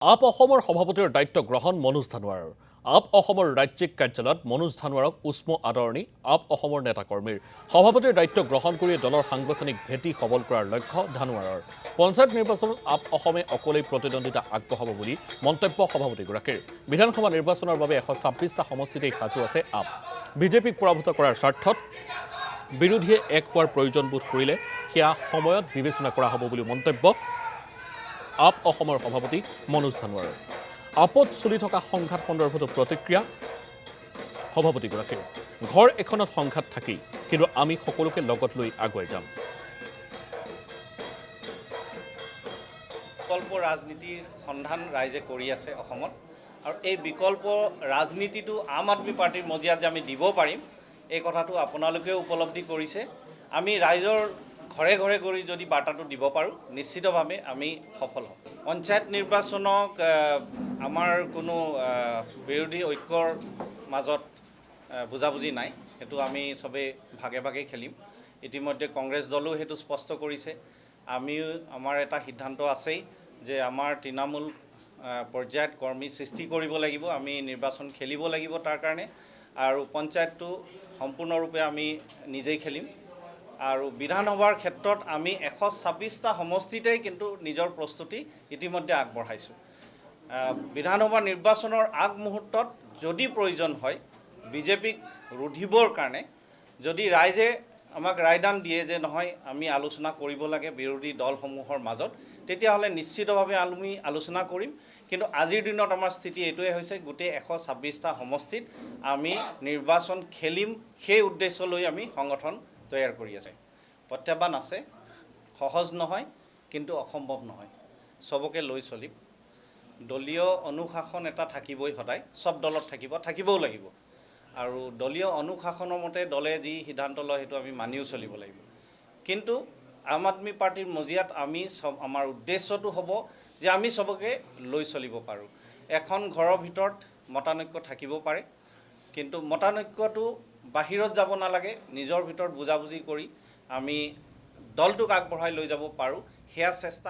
Up অসমৰ সভাপতিৰ দায়িত্ব গ্ৰহণ মনোজ ধানোৱাৰৰ। আপ অসমৰ ৰাজ্যিক কাৰ্যালয়ত মনোজ ধানোৱাৰক উষ্ম আদৰণি আপ অসমৰ নেতাকৰ্মীৰ। সভাপতিৰ দায়িত্ব গ্ৰহণ কৰি দলৰ সাংগঠনিক ভেটি সবল কৰাৰ লক্ষ্য ধানোৱাৰৰ। পঞ্চায়ত নিৰ্বাচনত আপ অসমে অকলেই প্ৰতিদ্বন্দ্বিতা আগবঢ়াব বুলি মন্তব্য সভাপতিগৰাকীৰ। বিধানসভা নিৰ্বাচনৰ বাবে 126টা সমষ্টিতেই সাজু আছে আপ। বিজেপিক পৰাভূত কৰাৰ স্বাৰ্থত বিৰোধীয়ে এক হোৱাৰ প্ৰয়োজন বোধ কৰিলে সেয়া সময়ত বিবেচনা কৰা হ'ব বুলি মন্তব্য আপ অসমৰ সভাপতি মনোজ ধানোৱাৰৰ। আপত চলি থকা সংঘাত সন্দৰ্ভতো প্ৰতিক্ৰিয়া সভাপতিগৰাকীৰ। ঘৰ এখনত সংঘাত থাকেই, কিন্তু আমি সকলোকে লগত লৈ আগুৱাই যাম। বিকল্প ৰাজনীতিৰ সন্ধান ৰাইজে কৰি আছে অসমত, আৰু এই বিকল্প ৰাজনীতিটো আম আদমি পাৰ্টিৰ মজিয়াত যে আমি দিব পাৰিম, এই কথাটো আপোনালোকেও উপলব্ধি কৰিছে। আমি ৰাইজৰ ঘৰে ঘৰে গৈ যদি বাৰ্তাটো দিব পাৰোঁ, নিশ্চিতভাৱে আমি সফল হ'ম। পঞ্চায়ত নিৰ্বাচনক আমাৰ কোনো বিৰোধী ঐক্যৰ মাজত বুজাবুজি নাই, সেইটো আমি চবেই ভাগে ভাগে খেলিম। ইতিমধ্যে কংগ্ৰেছ দলেও সেইটো স্পষ্ট কৰিছে। আমিও আমাৰ এটা সিদ্ধান্ত আছেই যে আমাৰ তৃণমূল পৰ্যায়ত কৰ্মী সৃষ্টি কৰিব লাগিব, আমি নিৰ্বাচন খেলিব লাগিব তাৰ কাৰণে, আৰু পঞ্চায়তটো সম্পূৰ্ণৰূপে আমি নিজেই খেলিম। আৰু বিধানসভাৰ ক্ষেত্ৰত আমি 126টা সমষ্টিতেই কিন্তু নিজৰ প্ৰস্তুতি ইতিমধ্যে আগবঢ়াইছোঁ। বিধানসভা নিৰ্বাচনৰ আগমুহূৰ্তত যদি প্ৰয়োজন হয় বিজেপিক ৰুধিবৰ কাৰণে, যদি ৰাইজে আমাক ৰায়দান দিয়ে যে নহয় আমি আলোচনা কৰিব লাগে বিৰোধী দলসমূহৰ মাজত, তেতিয়াহ'লে নিশ্চিতভাৱে আমি আলোচনা কৰিম। কিন্তু আজিৰ দিনত আমাৰ স্থিতি এইটোৱে হৈছে, গোটেই 126টা সমষ্টিত আমি নিৰ্বাচন খেলিম, সেই উদ্দেশ্য লৈ আমি সংগঠন তৈয়াৰ কৰি আছে। প্ৰত্যাহ্বান আছে, সহজ নহয়, কিন্তু অসম্ভৱ নহয়। চবকে লৈ চলিম। দলীয় অনুশাসন এটা থাকিবই, সদায় চব দলত থাকিবও লাগিব, আৰু দলীয় অনুশাসনৰ মতে দলে যি সিদ্ধান্ত লয় সেইটো আমি মানিও চলিব লাগিব। কিন্তু আম আদমি পাৰ্টিৰ মজিয়াত আমি আমাৰ উদ্দেশ্যটো হ'ব যে আমি চবকে লৈ চলিব পাৰোঁ। এখন ঘৰৰ ভিতৰত মতানৈক্য থাকিব পাৰে, কিন্তু মতানৈক্যটো বাহিৰত যাব নালাগে, নিজৰ ভিতৰত বুজাবুজি কৰি আমি দলটোক আগবঢ়াই লৈ যাব পাৰোঁ, সেয়া চেষ্টা